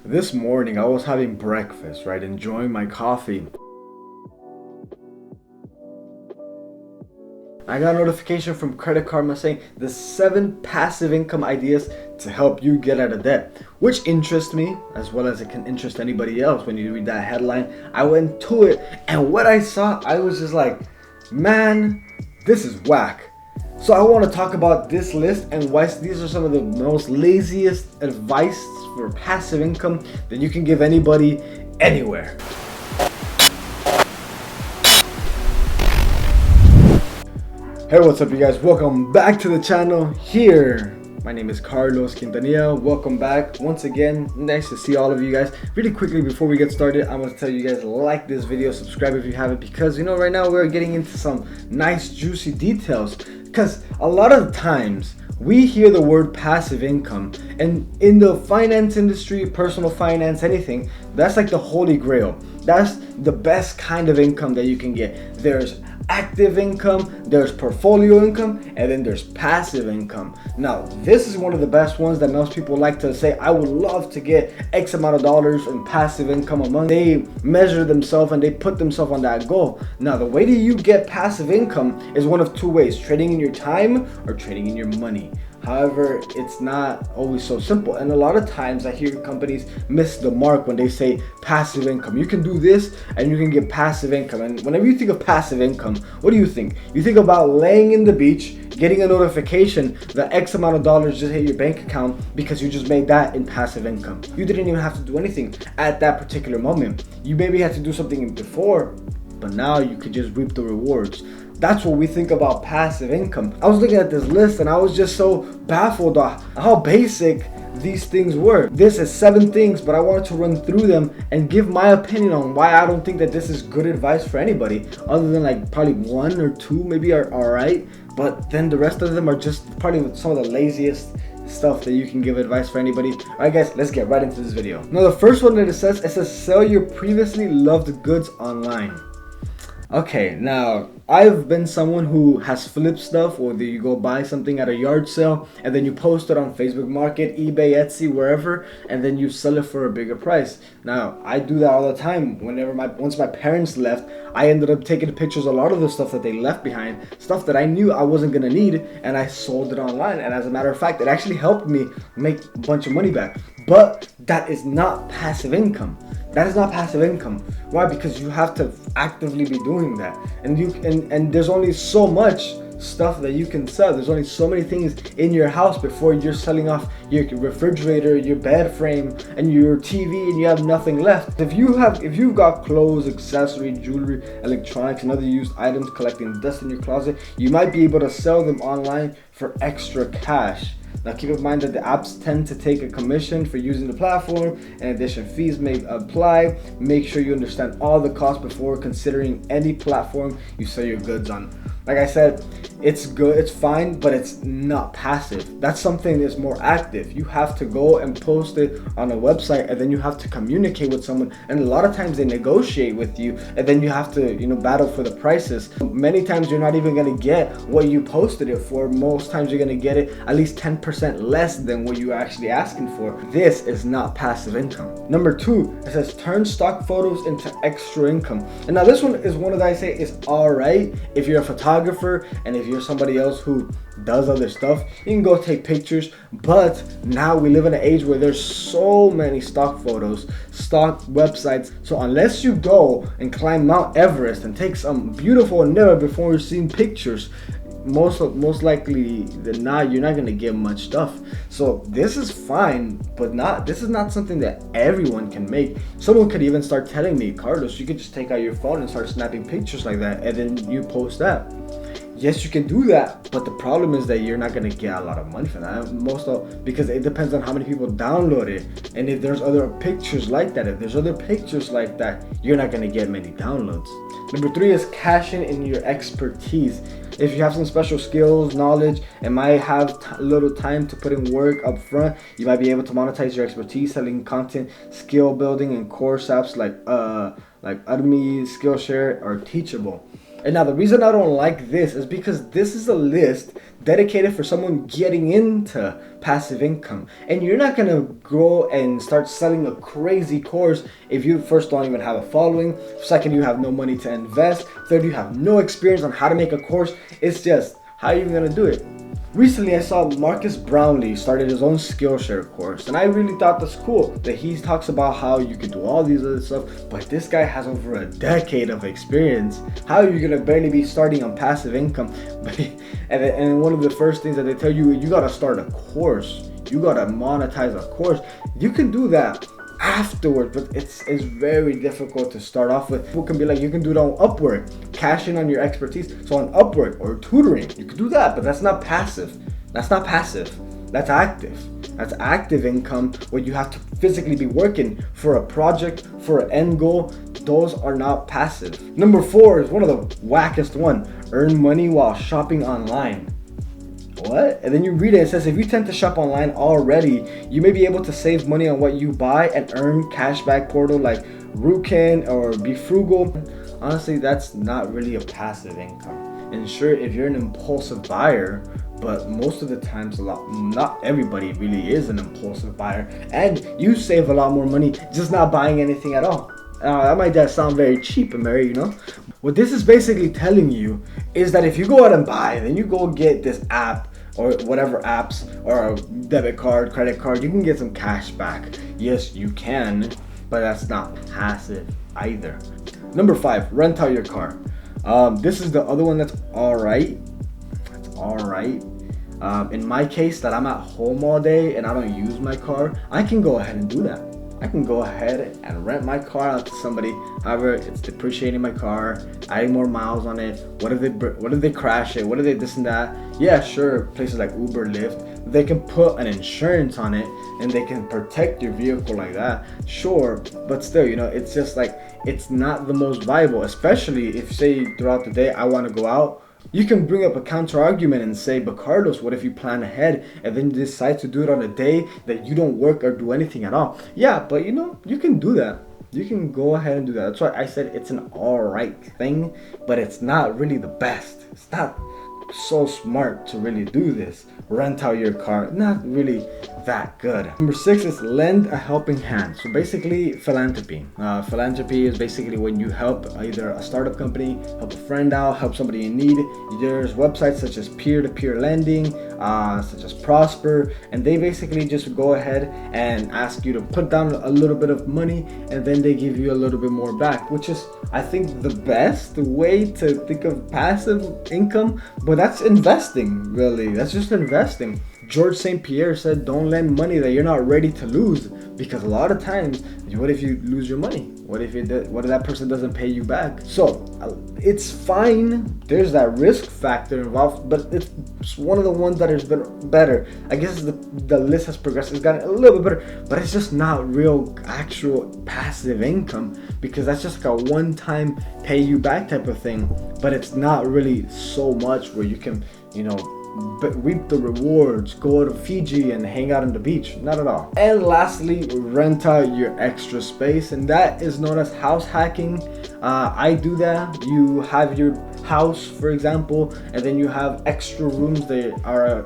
This morning I was having breakfast, right? Enjoying my coffee. I got a notification from Credit Karma saying the 7 passive income ideas to help you get out of debt, which interests me as well as it can interest anybody else. When you read that headline, I went to it, and what I saw, I was just like, man, this is whack. So I want to talk about this list and why these are some of the most laziest advice for passive income that you can give anybody anywhere. Hey, what's up you guys? Welcome back to the channel here. My name is Carlos Quintanilla. Welcome back once again. Nice to see all of you guys. Really quickly before we get started, I'm going to tell you guys, like this video, subscribe if you haven't, because right now we're getting into some nice juicy details. Because a lot of times we hear the word passive income, and in the finance industry, personal finance, anything, that's like the holy grail. That's the best kind of income that you can get. There's active income, there's portfolio income, and then there's passive income. Now, this is one of the best ones that most people like to say, I would love to get X amount of dollars in passive income a month. They measure themselves and they put themselves on that goal. Now, the way that you get passive income is one of two ways: trading in your time or trading in your money. However, it's not always so simple, and a lot of times I hear companies miss the mark when they say passive income. You can do this and you can get passive income. And whenever you think of passive income, what do you think? You think about laying in the beach, getting a notification that X amount of dollars just hit your bank account because you just made that in passive income. You didn't even have to do anything at that particular moment. You maybe had to do something before, but now you could just reap the rewards. That's what we think about passive income. I was looking at this list and I was just so baffled at how basic these things were. This is 7 things, but I wanted to run through them and give my opinion on why I don't think that this is good advice for anybody, other than like probably 1 or 2 maybe are alright, but then the rest of them are just probably some of the laziest stuff that you can give advice for anybody. Alright guys, let's get right into this video. Now the first one that it says sell your previously loved goods online. Okay, now I've been someone who has flipped stuff, or you go buy something at a yard sale and then you post it on Facebook Market, eBay, Etsy, wherever, and then you sell it for a bigger price. Now I do that all the time. Once my parents left, I ended up taking pictures of a lot of the stuff that they left behind, stuff that I knew I wasn't gonna need, and I sold it online. And as a matter of fact, it actually helped me make a bunch of money back. But that is not passive income. That is not passive income. Why? Because you have to actively be doing that, and there's only so much stuff that you can sell. There's only so many things in your house before you're selling off your refrigerator, your bed frame, and your TV, and you have nothing left. If you've got clothes, accessories, jewelry, electronics, and other used items collecting dust in your closet, you might be able to sell them online for extra cash. Now keep in mind that the apps tend to take a commission for using the platform. In addition, fees may apply. Make sure you understand all the costs before considering any platform you sell your goods on. Like I said, it's good, it's fine, but it's not passive. That's something that's more active. You have to go and post it on a website, and then you have to communicate with someone, and a lot of times they negotiate with you, and then you have to battle for the prices. Many times you're not even going to get what you posted it for. Most times you're going to get it at least 10% less than what you're actually asking for. This is not passive income. Number 2, it says turn stock photos into extra income. And now this one is one that I say is alright if you're a photographer, and if you're somebody else who does other stuff, you can go take pictures. But now we live in an age where there's so many stock photos, stock websites. So unless you go and climb Mount Everest and take some beautiful endeavor before you're seeing pictures, most likely than not, you're not gonna get much stuff. So this is fine, but this is not something that everyone can make. Someone could even start telling me, Carlos, you could just take out your phone and start snapping pictures like that, and then you post that. Yes, you can do that, but the problem is that you're not gonna get a lot of money for that. Because it depends on how many people download it, and if there's other pictures like that, you're not gonna get many downloads. Number 3 is cashing in your expertise. If you have some special skills, knowledge, and might have little time to put in work up front, you might be able to monetize your expertise selling content, skill building, and course apps like Udemy, Skillshare, or Teachable. And now the reason I don't like this is because this is a list dedicated for someone getting into passive income. And you're not gonna go and start selling a crazy course if you first don't even have a following, second you have no money to invest, third you have no experience on how to make a course. It's just, how are you gonna do it? Recently, I saw Marcus Brownlee started his own Skillshare course, and I really thought that's cool that he talks about how you can do all these other stuff, but this guy has over a decade of experience. How are you gonna barely be starting on passive income? And one of the first things that they tell you, you gotta start a course, you gotta monetize a course. You can do that afterward, but it's very difficult to start off with. People can be like, you can do it on Upwork, cash in on your expertise. So on Upwork or tutoring, you can do that, but that's not passive. That's not passive. That's active. That's active income where you have to physically be working for a project, for an end goal. Those are not passive. Number 4 is one of the wackest one. Earn money while shopping online. What? And then you read it, it says if you tend to shop online already, you may be able to save money on what you buy and earn cashback portal like Rookin or Be Frugal. Honestly, that's not really a passive income. And sure, if you're an impulsive buyer, but most of the times not everybody really is an impulsive buyer, and you save a lot more money just not buying anything at all. That might just sound very cheap and very, What this is basically telling you is that if you go out and buy, then you go get this app or whatever apps or a debit card, credit card, you can get some cash back. Yes, you can, but that's not passive either. Number 5, rent out your car. This is the other one that's alright. That's alright. In my case, that I'm at home all day and I don't use my car, I can go ahead and do that. I can go ahead and rent my car out to somebody. However, it's depreciating my car, adding more miles on it. What if they crash it? What if they this and that? Yeah, sure, places like Uber, Lyft, they can put an insurance on it and they can protect your vehicle like that. Sure, but still, it's just like, it's not the most viable, especially if, say, throughout the day I want to go out. You can bring up a counter argument and say, but Carlos, what if you plan ahead and then you decide to do it on a day that you don't work or do anything at all? Yeah, but you can do that. You can go ahead and do that. That's why I said it's an alright thing, but it's not really the best. It's not so smart to really do this. Rent out your car, not really that good. Number 6 is lend a helping hand. So basically philanthropy. Philanthropy is basically when you help either a startup company, help a friend out, help somebody in need. There's websites such as peer-to-peer lending, such as Prosper, and they basically just go ahead and ask you to put down a little bit of money and then they give you a little bit more back, which is, I think, the best way to think of passive income. But that's investing, really. That's just investing. George St. Pierre said, don't lend money that you're not ready to lose, because a lot of times, what if you lose your money? What if that person doesn't pay you back? So it's fine. There's that risk factor involved, but it's one of the ones that has been better. I guess the list has progressed. It's gotten a little bit better, but it's just not real actual passive income, because that's just like a one-time pay you back type of thing. But it's not really so much where you can, but reap the rewards, go to Fiji and hang out on the beach. Not at all. And lastly, rent out your extra space, and that is known as house hacking. I do that. You have your house, for example, and then you have extra rooms that are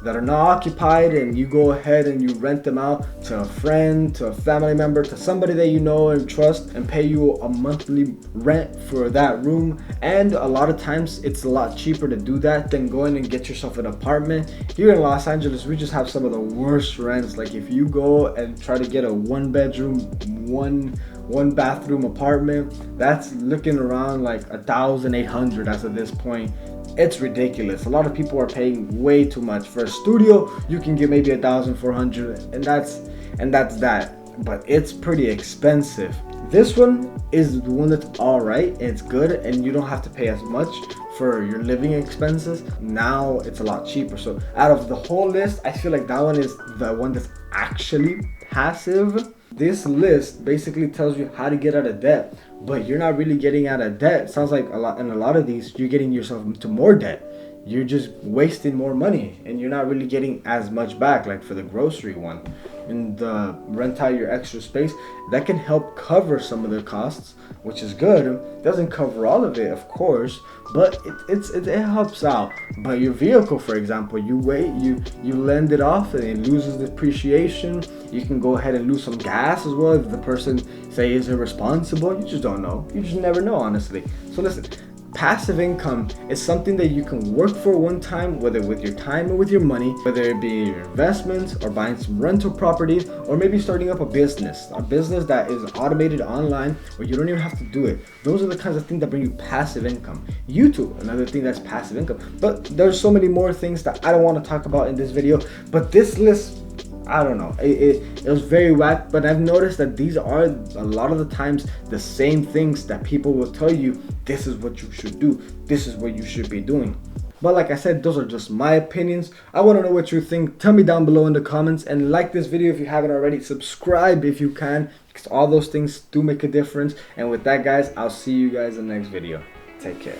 that are not occupied, and you go ahead and you rent them out to a friend, to a family member, to somebody that you know and trust, and pay you a monthly rent for that room. And a lot of times it's a lot cheaper to do that than going and get yourself an apartment. Here in Los Angeles, we just have some of the worst rents. Like if you go and try to get a 1-bedroom, one bathroom apartment, that's looking around like $1,800 as of this point. It's ridiculous. A lot of people are paying way too much for a studio. You can get maybe $1,400, and that's that. But it's pretty expensive. This one is the one that's all right. It's good, and you don't have to pay as much for your living expenses. Now it's a lot cheaper. So out of the whole list, I feel like that one is the one that's actually passive. This list basically tells you how to get out of debt, but you're not really getting out of debt. It sounds like a lot of these, you're getting yourself into more debt. You're just wasting more money, and you're not really getting as much back, like for the grocery one. and rent out your extra space, that can help cover some of the costs, which is good. It doesn't cover all of it, of course, but it helps out. But your vehicle, for example, you lend it off and it loses depreciation. You can go ahead and lose some gas as well if the person, say, is irresponsible. You just don't know. You just never know, honestly. So listen, passive income is something that you can work for one time, whether with your time or with your money, whether it be your investments or buying some rental properties, or maybe starting up a business that is automated online where you don't even have to do it. Those are the kinds of things that bring you passive income. YouTube, another thing that's passive income. But there's so many more things that I don't want to talk about in this video, but this list, I don't know, it was very whack, but I've noticed that these are a lot of the times the same things that people will tell you, this is what you should do, this is what you should be doing. But like I said, those are just my opinions. I want to know what you think. Tell me down below in the comments, and like this video if you haven't already. Subscribe if you can, because all those things do make a difference. And with that, guys, I'll see you guys in the next video. Take care.